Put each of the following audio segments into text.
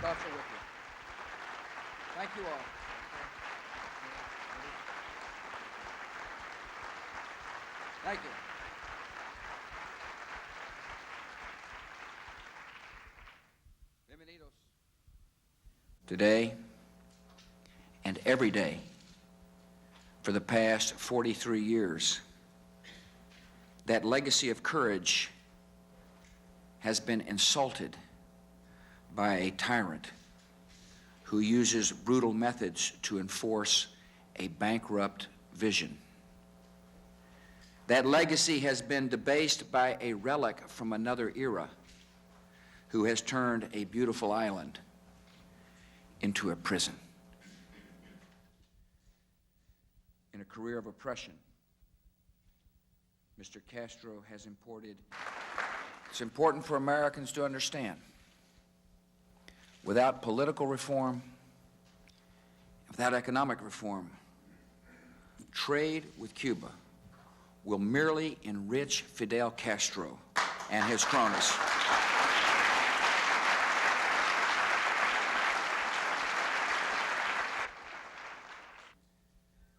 Cuffs are with you. Thank you all. Thank you. Bienvenidos. Today and every day for the past 43 years, that legacy of courage has been insulted by a tyrant who uses brutal methods to enforce a bankrupt vision. That legacy has been debased by a relic from another era who has turned a beautiful island into a prison. In a career of oppression, Mr. Castro has imported. It's important for Americans to understand, without political reform, without economic reform, trade with Cuba will merely enrich Fidel Castro and his cronies.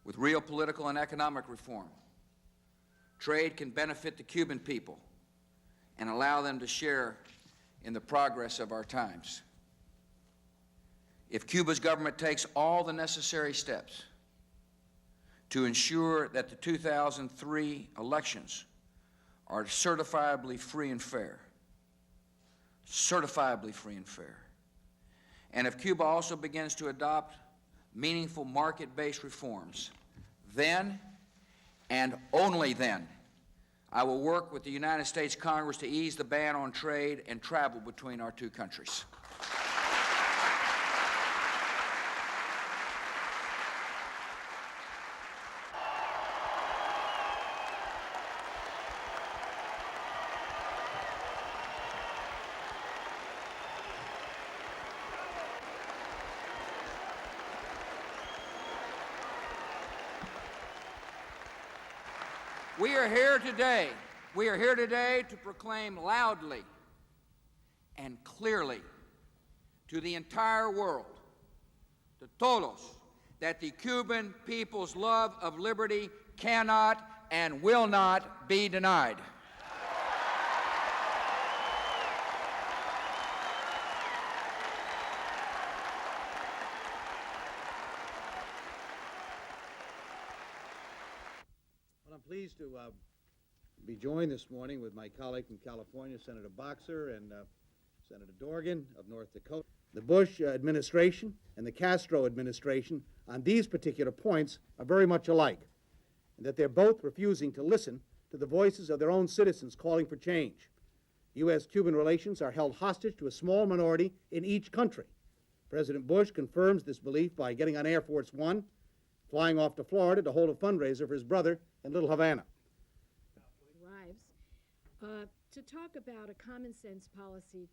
With real political and economic reform, trade can benefit the Cuban people and allow them to share in the progress of our times. If Cuba's government takes all the necessary steps to ensure that the 2003 elections are certifiably free and fair, and if Cuba also begins to adopt meaningful market-based reforms, then and only then I will work with the United States Congress to ease the ban on trade and travel between our two countries. We are here today to proclaim loudly and clearly to the entire world, to todos, that the Cuban people's love of liberty cannot and will not be denied. Well, I'm pleased to be joined this morning with my colleague from California, Senator Boxer, and Senator Dorgan of North Dakota. The Bush administration and the Castro administration on these particular points are very much alike, and that they're both refusing to listen to the voices of their own citizens calling for change. U.S.-Cuban relations are held hostage to a small minority in each country. President Bush confirms this belief by getting on Air Force One, flying off to Florida to hold a fundraiser for his brother in Little Havana. To talk about a common sense policy,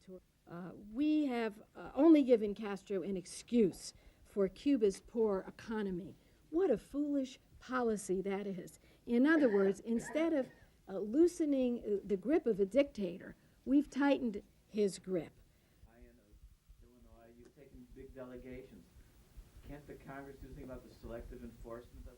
we have only given Castro an excuse for Cuba's poor economy. What a foolish policy that is. In other words, instead of loosening the grip of a dictator, we've tightened his grip. Illinois, you've taken big delegations. Can't the Congress do something about the selective enforcement of